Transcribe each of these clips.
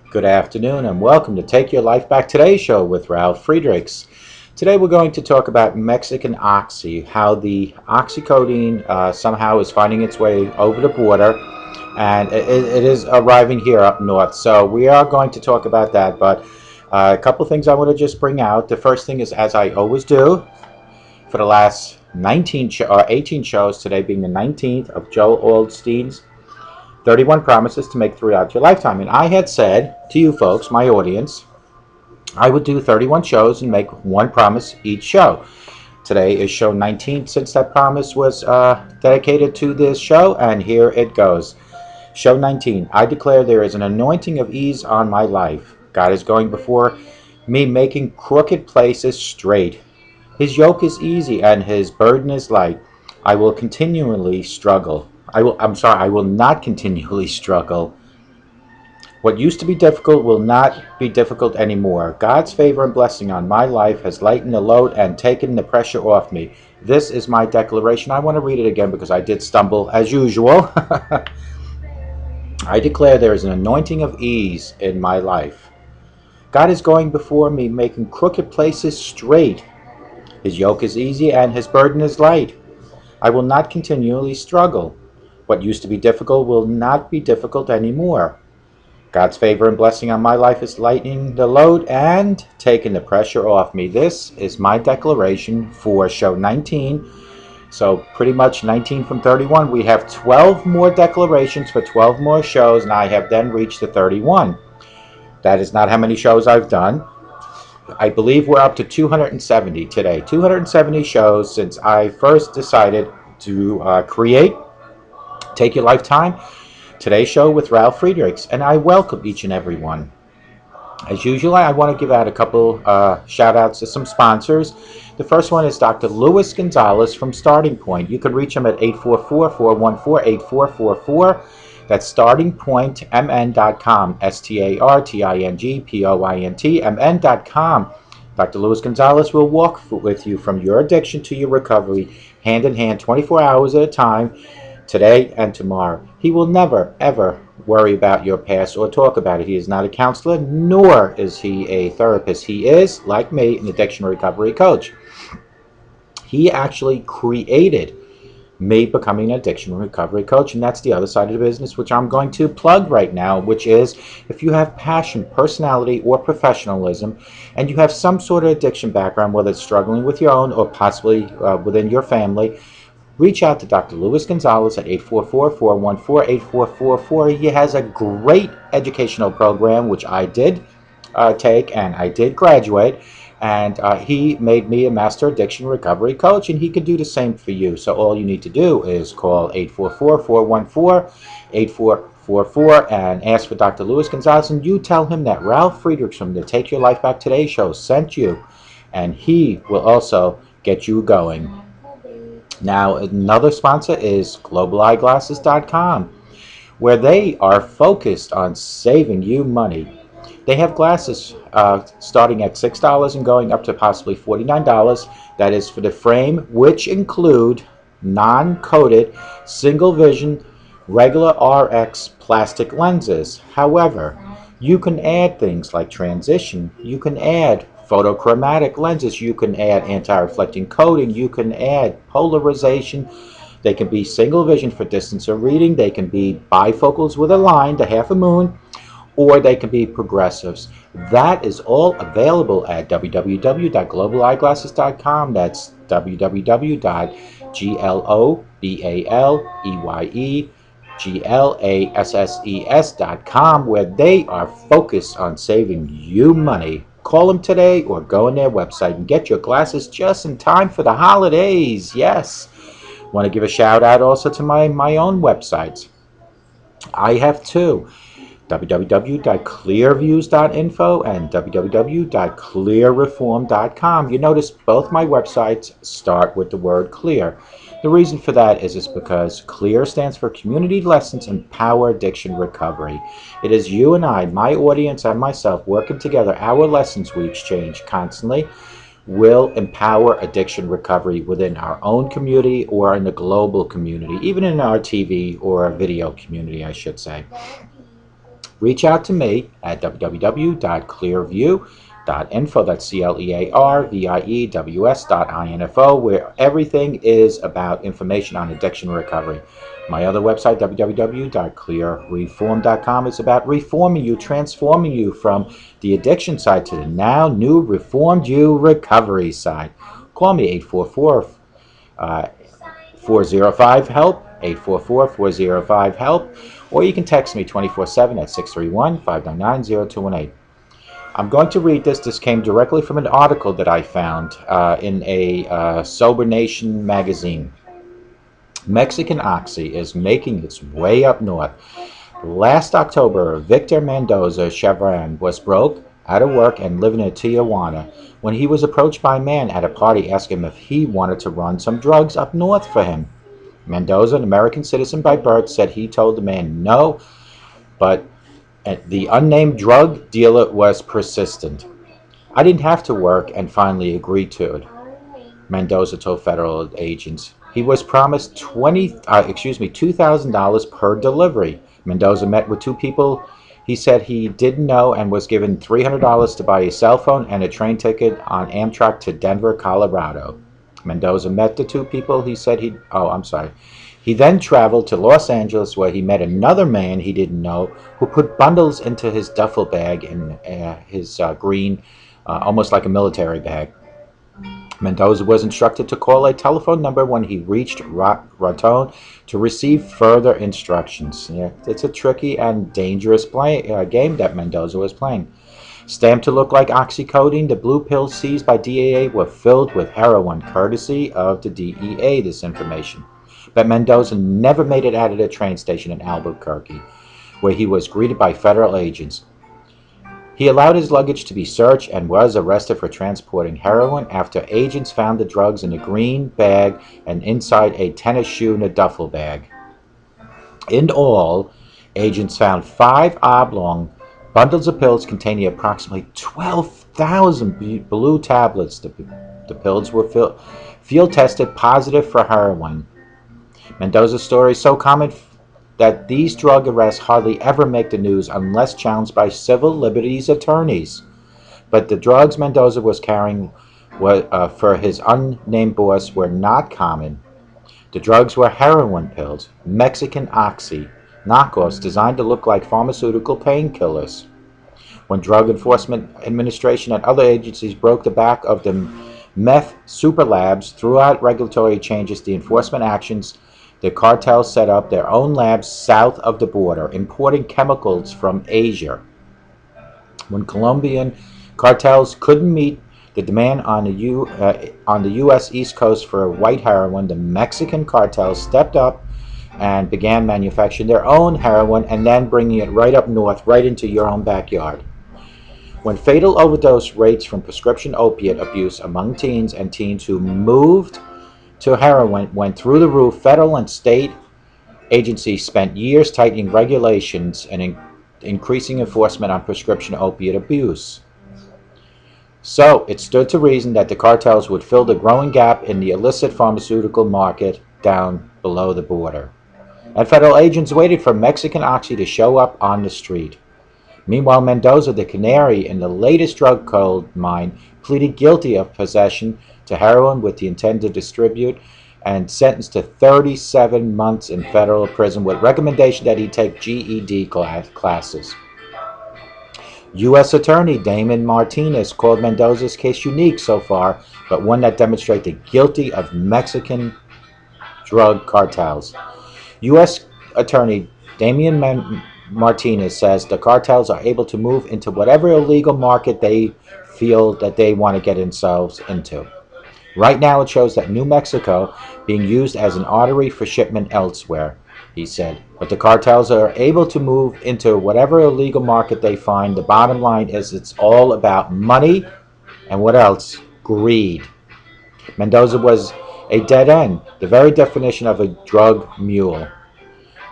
Good afternoon and welcome to Take Your Life Back Today show with Ralf Friedrichs. Today we're going to talk about Mexican oxy, how the oxycodone somehow is finding its way over the border, and it is arriving here up north. So we are going to talk about that, but a couple things I want to just bring out. The first thing is, as I always do, for the last 18 shows, today being the 19th, of Joel Osteen's 31 Promises to Make Throughout Your Lifetime. And I had said to you folks, my audience, I would do 31 shows and make one promise each show. Today is show 19 since that promise was dedicated to this show, and here it goes. Show 19. I declare there is an anointing of ease on my life. God is going before me, making crooked places straight. His yoke is easy and his burden is light. I will continually struggle. I will not continually struggle. What used to be difficult will not be difficult anymore. God's favor and blessing on my life has lightened the load and taken the pressure off me. This is my declaration. I want to read it again because I did stumble as usual. I declare there is an anointing of ease in my life. God is going before me, making crooked places straight. His yoke is easy and his burden is light. I will not continually struggle. What used to be difficult will not be difficult anymore. God's favor and blessing on my life is lightening the load and taking the pressure off me. This is my declaration for show 19. So pretty much 19 from 31. We have 12 more declarations for 12 more shows, and I have then reached the 31. That is not how many shows I've done. I believe we're up to 270 today. 270 shows since I first decided to create Take Your Lifetime Today's show with Ralf Friedrichs, and I welcome each and every one. As usual, I want to give out a couple shout outs to some sponsors. The first one is Dr. Luis Gonzalez from Starting Point. You can reach him at 844-414-8444. That's startingpointmn.com, startingpointmn.com. Dr. Luis Gonzalez will walk with you from your addiction to your recovery, hand in hand, 24 hours at a time, today and tomorrow. He will never, ever worry about your past or talk about it. He is not a counselor, nor is he a therapist. He is, like me, an addiction recovery coach. He actually created me becoming an addiction recovery coach, and that's the other side of the business, which I'm going to plug right now, which is if you have passion, personality, or professionalism, and you have some sort of addiction background, whether it's struggling with your own or possibly within your family, reach out to Dr. Luis Gonzalez at 844-414-8444. He has a great educational program, which I did take, and I did graduate. And he made me a master addiction recovery coach, and he can do the same for you. So all you need to do is call 844-414-8444 and ask for Dr. Luis Gonzalez, and you tell him that Ralf Friedrichs from the Take Your Life Back Today show sent you, and he will also get you going. Now, another sponsor is globaleyeglasses.com, where they are focused on saving you money. They have glasses starting at $6 and going up to possibly $49. That is for the frame, which include non-coated, single vision, regular RX plastic lenses. However, you can add things like transition. You can add photochromatic lenses. You can add anti-reflecting coating. You can add polarization. They can be single vision for distance of reading. They can be bifocals with a line to half a moon, or they can be progressives. That is all available at www.globaleyeglasses.com. That's www.globaleyeglasses.com, where they are focused on saving you money. Call them today or go on their website and get your glasses just in time for the holidays. Yes. Want to give a shout out also to my own websites. I have two: www.clearviews.info and www.clearreform.com. You notice both my websites start with the word clear. The reason for that is because CLEAR stands for Community Lessons Empower Addiction Recovery. It is you and I, my audience and myself, working together. Our lessons we exchange constantly will empower addiction recovery within our own community or in the global community, even in our TV or video community, I should say. Reach out to me at www.clearview.info, that's CLEARVIEWS.info, where everything is about information on addiction recovery. My other website, www.clearreform.com, is about reforming you, transforming you from the addiction side to the now new reformed you recovery side. Call me 844-405-HELP, 844-405-HELP, or you can text me 24/7 at 631-599-0218. I'm going to read this. This came directly from an article that I found in a Sober Nation magazine. Mexican Oxy is making its way up north. Last October, Victor Mendoza Chevron was broke, out of work, and living in Tijuana when he was approached by a man at a party asking him if he wanted to run some drugs up north for him. Mendoza, an American citizen by birth, said he told the man no, but the unnamed drug dealer was persistent. I didn't have to work and finally agreed to it, Mendoza told federal agents. He was promised $2,000 per delivery. Mendoza met with two people he said he didn't know and was given $300 to buy a cell phone and a train ticket on Amtrak to Denver, Colorado. Mendoza met the two people he said He then traveled to Los Angeles where he met another man he didn't know who put bundles into his duffel bag in his green, almost like a military bag. Mendoza was instructed to call a telephone number when he reached Raton to receive further instructions. Yeah, it's a tricky and dangerous game that Mendoza was playing. Stamped to look like oxycodone, the blue pills seized by DEA were filled with heroin, courtesy of the DEA, this information. But Mendoza never made it out of the train station in Albuquerque, where he was greeted by federal agents. He allowed his luggage to be searched and was arrested for transporting heroin after agents found the drugs in a green bag and inside a tennis shoe in a duffel bag. In all, agents found 5 oblong bundles of pills containing approximately 12,000 blue tablets. The pills were field tested positive for heroin. Mendoza's story is so common that these drug arrests hardly ever make the news unless challenged by civil liberties attorneys. But the drugs Mendoza was carrying for his unnamed boss were not common. The drugs were heroin pills, Mexican Oxy, knockoffs designed to look like pharmaceutical painkillers. When Drug Enforcement Administration and other agencies broke the back of the meth super labs throughout regulatory changes, the enforcement actions, the cartels set up their own labs south of the border, importing chemicals from Asia. When Colombian cartels couldn't meet the demand on the U.S. East Coast for white heroin, the Mexican cartels stepped up and began manufacturing their own heroin and then bringing it right up north, right into your own backyard. When fatal overdose rates from prescription opiate abuse among teens and teens who moved to heroin went through the roof, federal and state agencies spent years tightening regulations and increasing enforcement on prescription opiate abuse. So it stood to reason that the cartels would fill the growing gap in the illicit pharmaceutical market down below the border. And federal agents waited for Mexican Oxy to show up on the street. Meanwhile, Mendoza, the canary in the latest drug gold mine, pleaded guilty of possession to heroin with the intent to distribute and sentenced to 37 months in federal prison with recommendation that he take GED classes. U.S. Attorney Damon Martinez called Mendoza's case unique so far, but one that demonstrates the guilty of Mexican drug cartels. U.S. Attorney Damon Martinez says the cartels are able to move into whatever illegal market they feel that they want to get themselves into. Right now it shows that New Mexico being used as an artery for shipment elsewhere, he said. But the cartels are able to move into whatever illegal market they find. The bottom line is it's all about money and what else? Greed. Mendoza was a dead end, the very definition of a drug mule.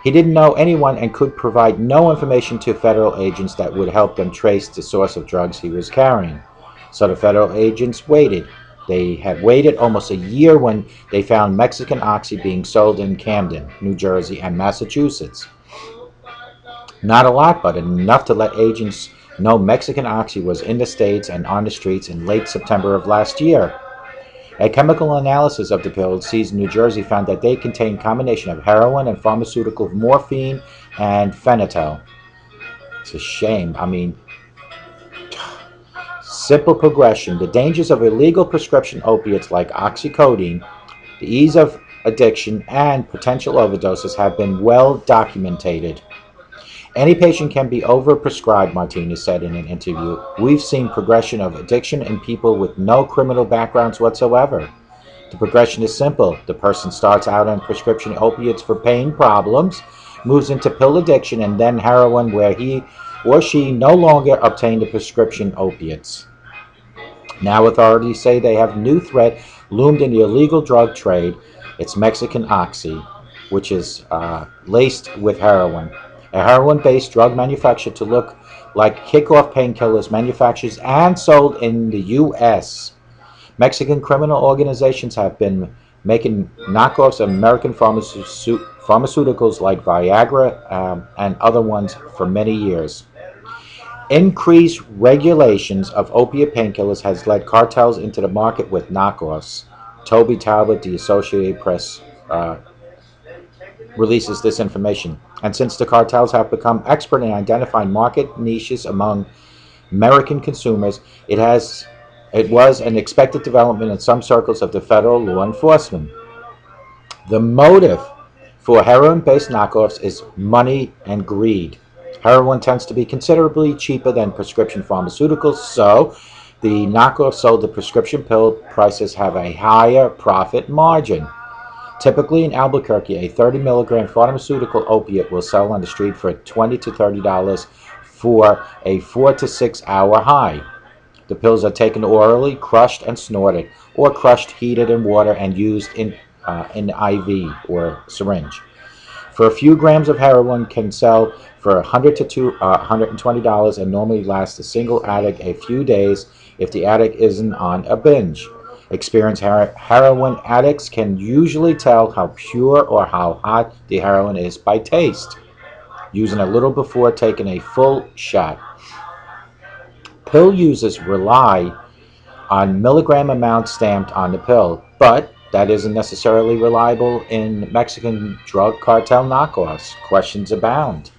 He didn't know anyone and could provide no information to federal agents that would help them trace the source of drugs he was carrying. So the federal agents waited. They had waited almost a year when they found Mexican Oxy being sold in Camden, New Jersey, and Massachusetts. Not a lot, but enough to let agents know Mexican Oxy was in the States and on the streets in late September of last year. A chemical analysis of the pills seized in New Jersey found that they contain a combination of heroin and pharmaceutical morphine and phenytoin. It's a shame. I mean, simple progression. The dangers of illegal prescription opiates like oxycodone, the ease of addiction, and potential overdoses have been well documented. Any patient can be overprescribed, Martinez said in an interview. We've seen progression of addiction in people with no criminal backgrounds whatsoever. The progression is simple. The person starts out on prescription opiates for pain problems, moves into pill addiction, and then heroin where he or she no longer obtained the prescription opiates. Now authorities say they have new threat loomed in the illegal drug trade. It's Mexican Oxy, which is laced with heroin. A heroin-based drug manufactured to look like kickoff painkillers manufactured and sold in the U.S. Mexican criminal organizations have been making knockoffs of American pharmaceuticals like Viagra and other ones for many years. Increased regulations of opiate painkillers has led cartels into the market with knockoffs. Toby Talbot, the Associated Press, releases this information. And since the cartels have become expert in identifying market niches among American consumers, it was an expected development in some circles of the federal law enforcement. The motive for heroin-based knockoffs is money and greed. Heroin tends to be considerably cheaper than prescription pharmaceuticals, so the knockoffs sold at prescription pill prices have a higher profit margin. Typically in Albuquerque, a 30 milligram pharmaceutical opiate will sell on the street for $20 to $30 for a 4 to 6 hour high. The pills are taken orally, crushed and snorted, or crushed, heated in water, and used in IV or syringe. For a few grams of heroin can sell for $100 to $120 and normally lasts a single addict a few days if the addict isn't on a binge. Experienced heroin addicts can usually tell how pure or how hot the heroin is by taste, using a little before taking a full shot. Pill users rely on milligram amounts stamped on the pill, but that isn't necessarily reliable in Mexican drug cartel knockoffs. Questions abound.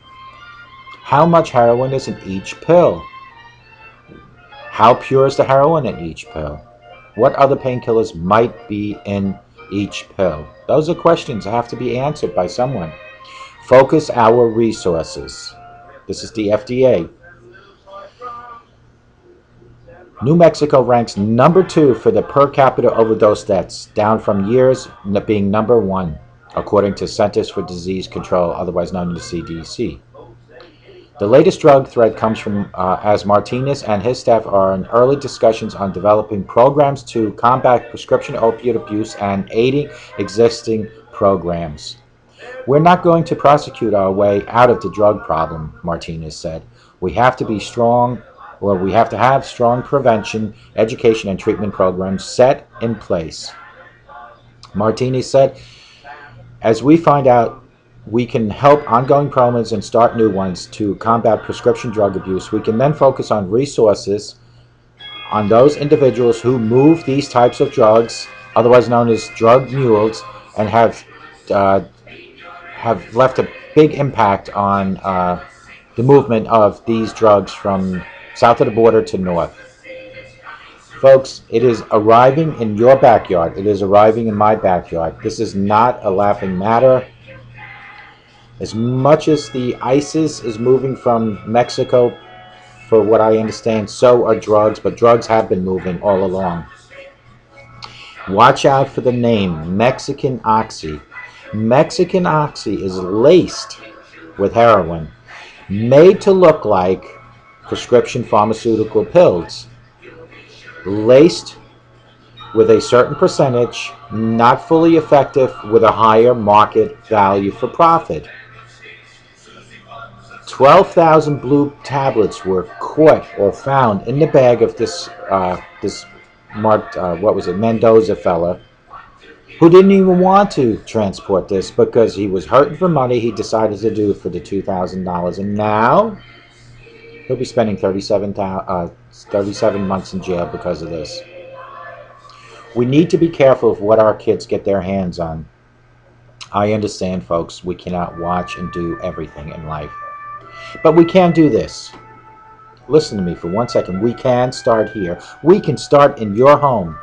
How much heroin is in each pill? How pure is the heroin in each pill? What other painkillers might be in each pill? Those are questions that have to be answered by someone. Focus our resources. This is the FDA. New Mexico ranks number 2 for the per capita overdose deaths, down from years being number 1, according to Centers for Disease Control, otherwise known as the CDC. The latest drug threat comes from as Martinez and his staff are in early discussions on developing programs to combat prescription opiate abuse and aiding existing programs. We're not going to prosecute our way out of the drug problem, Martinez said. We have to have strong prevention, education, and treatment programs set in place. Martinez said, as we find out we can help ongoing programs and start new ones to combat prescription drug abuse, we can then focus on resources on those individuals who move these types of drugs, otherwise known as drug mules, and have left a big impact on the movement of these drugs from south of the border to north. Folks, it is arriving in your backyard. It is arriving in my backyard. This is not a laughing matter. As much as the ISIS is moving from Mexico, for what I understand, so are drugs, but drugs have been moving all along. Watch out for the name, Mexican Oxy. Mexican Oxy is laced with heroin, made to look like prescription pharmaceutical pills, laced with a certain percentage, not fully effective, with a higher market value for profit. 12,000 blue tablets were caught or found in the bag of this marked, Mendoza fella. who didn't even want to transport this because he was hurting for money. He decided to do it for the $2,000, and now he'll be spending 37 months in jail because of this. We need to be careful of what our kids get their hands on. I understand, folks, we cannot watch and do everything in life, but we can do this. Listen to me for 1 second. We can start here. We can start in your home.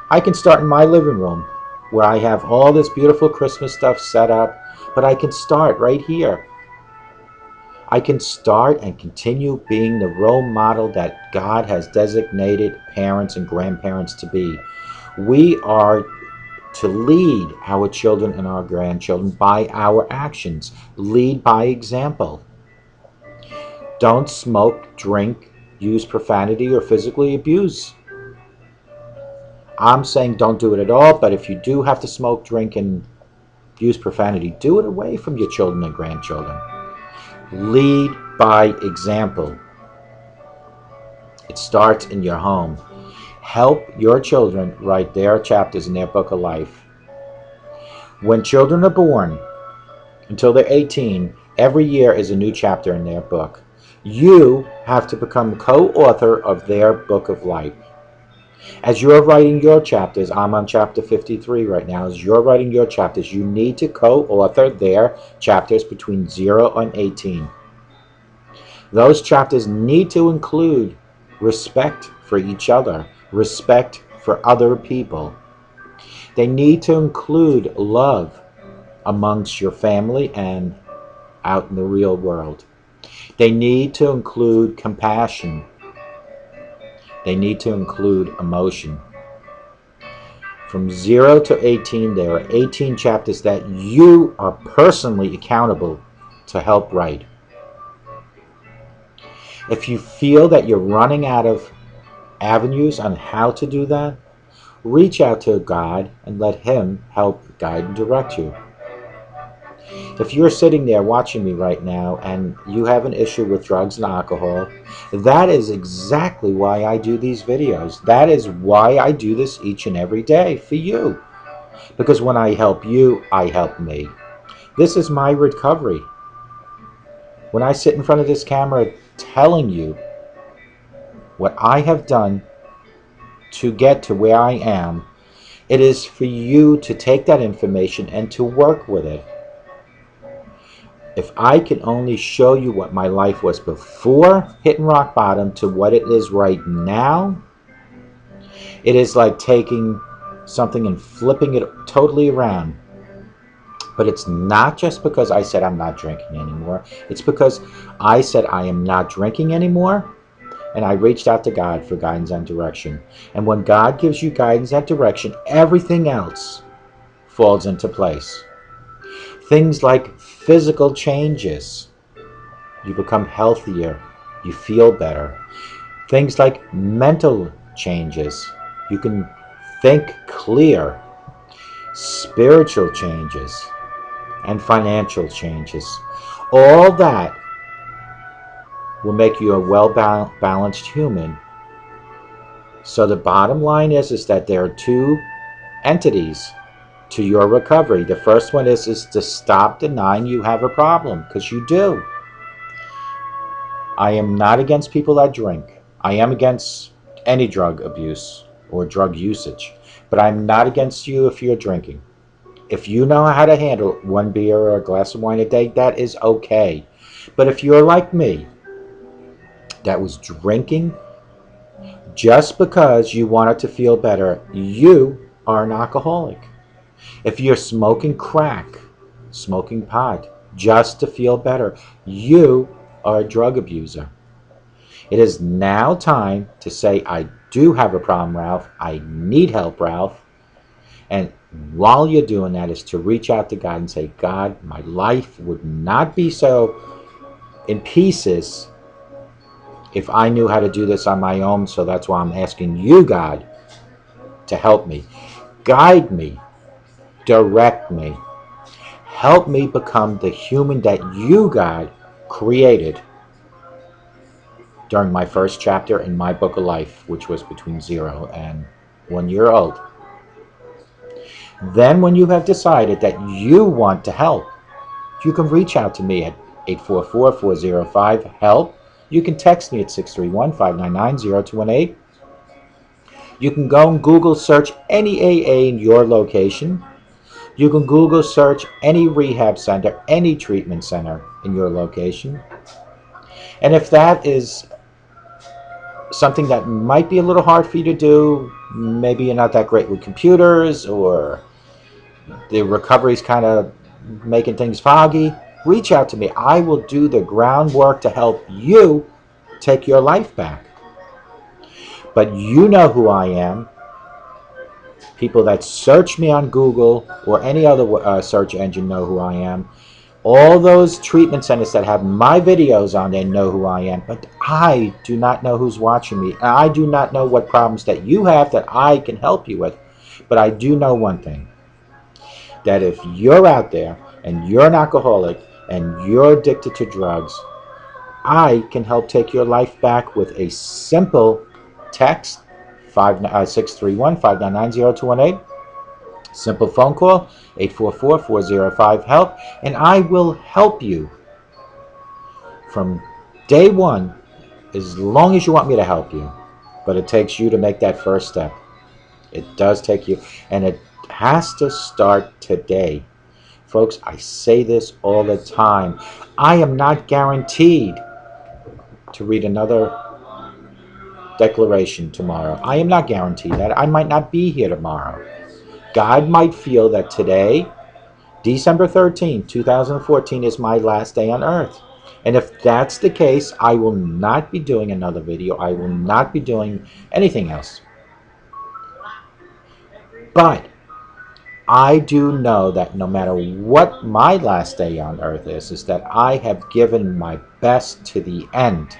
I can start in my living room where I have all this beautiful Christmas stuff set up, but I can start right here. I can start and continue being the role model that God has designated parents and grandparents to be. We are to lead our children and our grandchildren by our actions. Lead by example. Don't smoke, drink, use profanity, or physically abuse. I'm saying don't do it at all, but if you do have to smoke, drink, and use profanity, do it away from your children and grandchildren. Lead by example. It starts in your home. Help your children write their chapters in their book of life. When children are born, until they're 18, every year is a new chapter in their book. You have to become co-author of their book of life. As you're writing your chapters, I'm on chapter 53 right now. As you're writing your chapters, you need to co-author their chapters between 0 and 18. Those chapters need to include respect for each other, respect for other people. They need to include love amongst your family and out in the real world. They need to include compassion. They need to include emotion. From 0 to 18, there are 18 chapters that you are personally accountable to help write. If you feel that you're running out of avenues on how to do that, reach out to God and let Him help guide and direct you. If you're sitting there watching me right now and you have an issue with drugs and alcohol, that is exactly why I do these videos. That is why I do this each and every day for you. Because when I help you, I help me. This is my recovery. When I sit in front of this camera telling you what I have done to get to where I am, it is for you to take that information and to work with it. If I can only show you what my life was before hitting rock bottom to what it is right now, it is like taking something and flipping it totally around. But it's not just because I said I'm not drinking anymore. It's because I said I am not drinking anymore, and I reached out to God for guidance and direction. And when God gives you guidance and direction, everything else falls into place. Things like physical changes. You become healthier. You feel better. Things like mental changes. You can think clear. Spiritual changes. And financial changes. All that will make you a well-balanced human. So the bottom line is that there are two entities to your recovery. The first one is to stop denying you have a problem, because you do. I am not against people that drink. I am against any drug abuse or drug usage. But I'm not against you if you're drinking. If you know how to handle one beer or a glass of wine a day, that is okay. But if you're like me, that was drinking just because you wanted to feel better, you are an alcoholic. If you're smoking crack, smoking pot, just to feel better, you are a drug abuser. It is now time to say, I do have a problem, Ralph. I need help, Ralph. And while you're doing that is to reach out to God and say, God, my life would not be so in pieces if I knew how to do this on my own. So that's why I'm asking you, God, to help me. Guide me. Direct me. Help me become the human that you, God, created during my first chapter in my book of life, which was between 0 and 1 year old. Then when you have decided that you want to help, you can reach out to me at 844-405-HELP. You can text me at 631-599-0218. You can go and Google search any AA in your location. You can Google search any rehab center, any treatment center in your location. And if that is something that might be a little hard for you to do, maybe you're not that great with computers, or the recovery's kind of making things foggy, reach out to me. I will do the groundwork to help you take your life back. But you know who I am. People that search me on Google or any other search engine know who I am. All those treatment centers that have my videos on there know who I am, but I do not know who's watching me. I do not know what problems that you have that I can help you with. But I do know one thing, that if you're out there and you're an alcoholic and you're addicted to drugs, I can help take your life back with a simple text, 631-599-0218. Simple phone call, 844-405-HELP, and I will help you from day one as long as you want me to help you. But it takes you to make that first step. It does take you, and it has to start today. Folks, I say this all the time. I am not guaranteed to read another declaration tomorrow. I am not guaranteed that. I might not be here tomorrow. God might feel that today, December 13, 2014, is my last day on earth. And if that's the case, I will not be doing another video. I will not be doing anything else. But I do know that no matter what my last day on earth is that I have given my best to the end.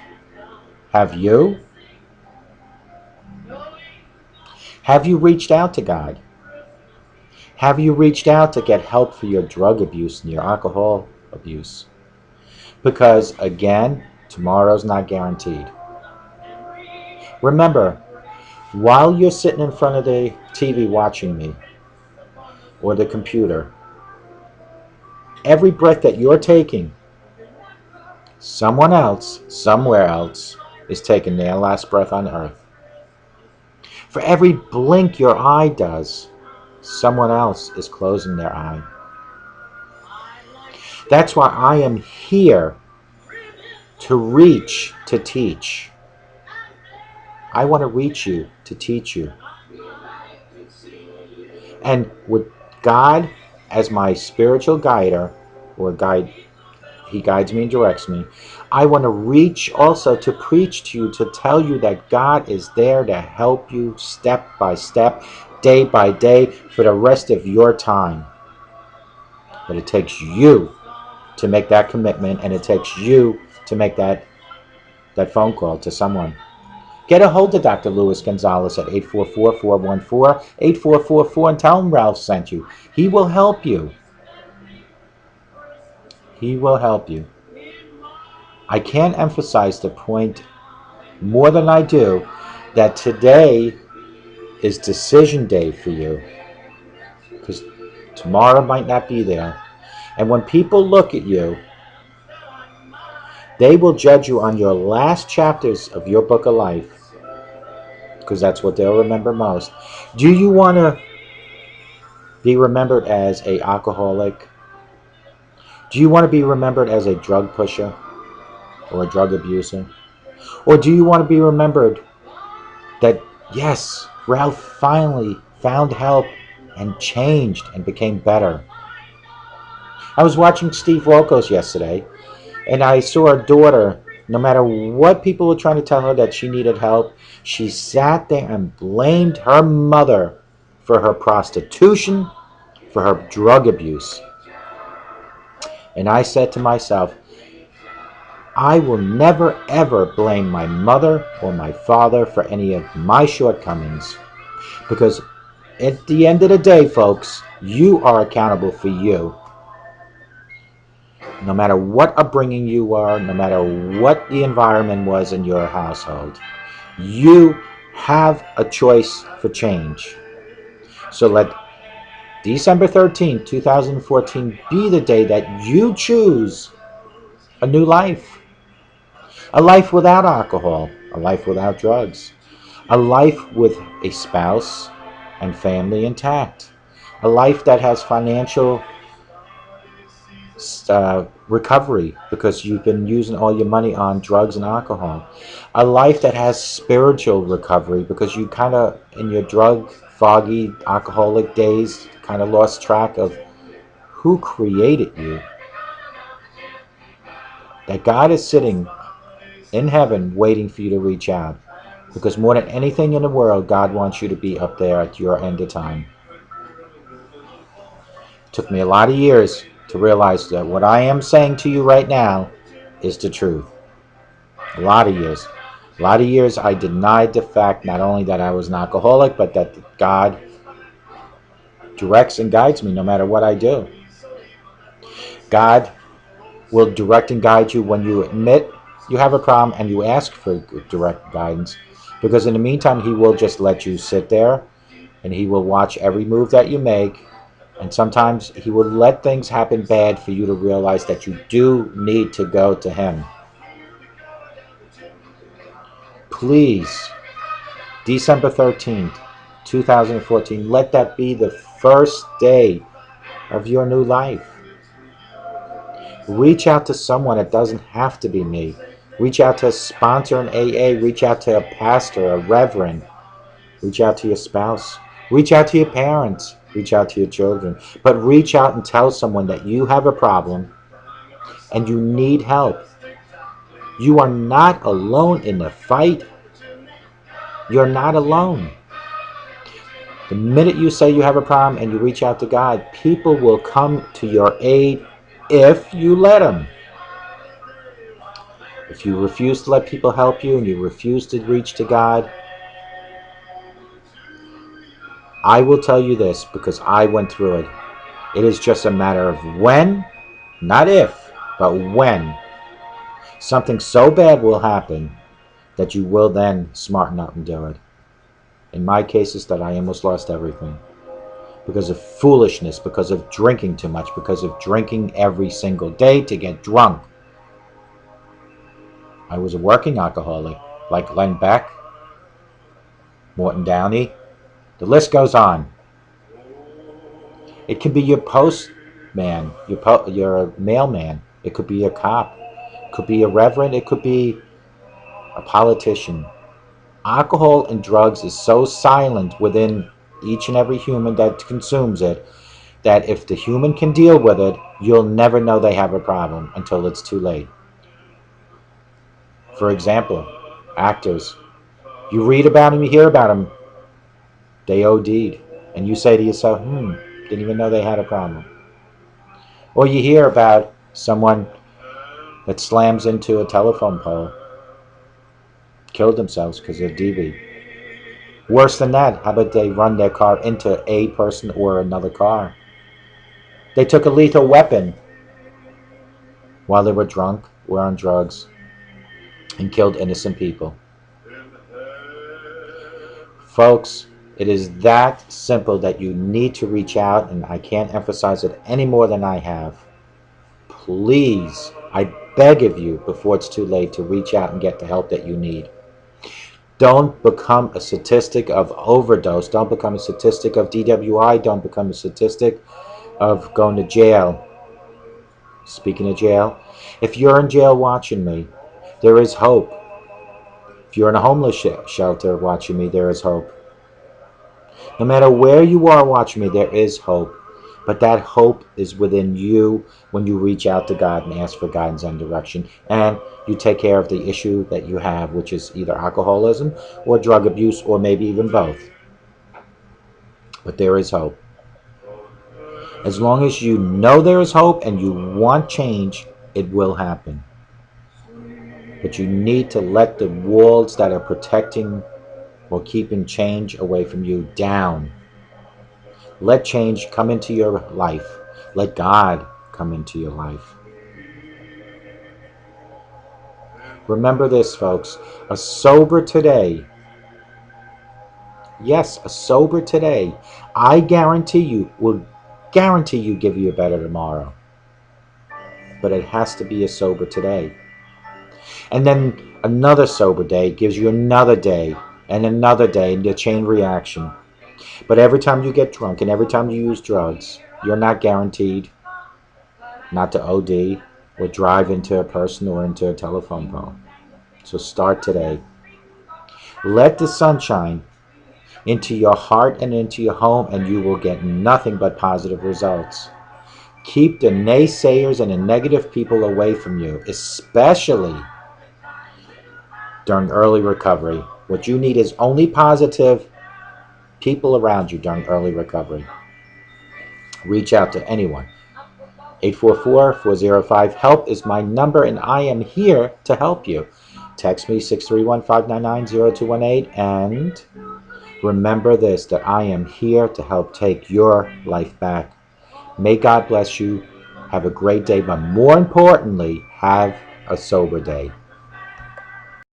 Have you? Have you reached out to God? Have you reached out to get help for your drug abuse and your alcohol abuse? Because again, tomorrow's not guaranteed. Remember, while you're sitting in front of the TV watching me, or the computer, every breath that you're taking, someone else, somewhere else, is taking their last breath on earth. For every blink your eye does, someone else is closing their eye. That's why I am here to reach, to teach. I want to reach you, to teach you. And with God as my spiritual guider, or guide, He guides me and directs me, I want to reach also to preach to you, to tell you that God is there to help you step by step, day by day, for the rest of your time. But it takes you to make that commitment, and it takes you to make that phone call to someone. Get a hold of Dr. Luis Gonzalez at 844-414-8444 and tell him Ralph sent you. He will help you. He will help you. I can't emphasize the point more than I do that today is decision day for you, because tomorrow might not be there. And when people look at you, they will judge you on your last chapters of your book of life, because that's what they'll remember most. Do you want to be remembered as an alcoholic? Do you want to be remembered as a drug pusher or a drug abuser? Or do you want to be remembered that, yes, Ralph finally found help and changed and became better? I was watching Steve Wilkos yesterday, and I saw a daughter, no matter what people were trying to tell her that she needed help, she sat there and blamed her mother for her prostitution, for her drug abuse. And I said to myself, I will never ever blame my mother or my father for any of my shortcomings, because at the end of the day, folks, you are accountable for you. No matter what upbringing you are, no matter what the environment was in your household, you have a choice for change. So let December 13th, 2014, be the day that you choose a new life. A life without alcohol, a life without drugs, a life with a spouse and family intact, a life that has financial recovery because you've been using all your money on drugs and alcohol, a life that has spiritual recovery because you kind of, in your drug, foggy, alcoholic days, kind of lost track of who created you. That God is sitting in heaven waiting for you to reach out. Because more than anything in the world, God wants you to be up there at your end of time. It took me a lot of years to realize that what I am saying to you right now is the truth. A lot of years. A lot of years I denied the fact not only that I was an alcoholic, but that God directs and guides me no matter what I do. God will direct and guide you when you admit you have a problem and you ask for direct guidance. Because in the meantime, He will just let you sit there and He will watch every move that you make. And sometimes He will let things happen bad for you to realize that you do need to go to Him. Please, December 13th, 2014, let that be the first day of your new life. Reach out to someone. It doesn't have to be me. Reach out to a sponsor in AA. Reach out to a pastor, a reverend. Reach out to your spouse. Reach out to your parents. Reach out to your children. But reach out and tell someone that you have a problem and you need help. You are not alone in the fight. You're not alone. The minute you say you have a problem and you reach out to God, people will come to your aid if you let them. If you refuse to let people help you and you refuse to reach to God, I will tell you this because I went through it. It is just a matter of when, not if, but when. Something so bad will happen that you will then smarten up and do it. In my case, is that I almost lost everything. Because of foolishness, because of drinking too much, because of drinking every single day to get drunk. I was a working alcoholic, like Len Beck, Morton Downey. The list goes on. It can be your postman, your mailman. It could be a cop. It could be a reverend. It could be a politician. Alcohol and drugs is so silent within each and every human that consumes it that if the human can deal with it, you'll never know they have a problem until it's too late. For example, actors. You read about them, you hear about them, they OD'd. And you say to yourself, didn't even know they had a problem. Or you hear about someone that slams into a telephone pole, killed themselves because of DV. Worse than that, how about they run their car into a person or another car? They took a lethal weapon while they were drunk, were on drugs, and killed innocent people. Folks, it is that simple that you need to reach out, and I can't emphasize it any more than I have. Please, I beg of you, before it's too late, to reach out and get the help that you need. Don't become a statistic of overdose. Don't become a statistic of DWI. Don't become a statistic of going to jail. Speaking of jail, if you're in jail watching me, there is hope. If you're in a homeless shelter watching me, there is hope. No matter where you are watching me, there is hope. But that hope is within you when you reach out to God and ask for guidance and direction. And you take care of the issue that you have, which is either alcoholism or drug abuse or maybe even both. But there is hope. As long as you know there is hope and you want change, it will happen. But you need to let the walls that are protecting or keeping change away from you down. Let change come into your life. Let God come into your life. Remember this, folks. A sober today, yes, a sober today, I guarantee you, will guarantee you give you a better tomorrow. But it has to be a sober today. And then another sober day gives you another day and the chain reaction. But every time you get drunk and every time you use drugs, you're not guaranteed not to OD or drive into a person or into a telephone pole. So start today. Let the sunshine into your heart and into your home, and you will get nothing but positive results. Keep the naysayers and the negative people away from you, especially during early recovery. What you need is only positive people around you during early recovery. Reach out to anyone. 844-405-HELP is my number, and I am here to help you. Text me 631-599-0218, and remember this, that I am here to help take your life back. May God bless you. Have a great day, but more importantly, have a sober day.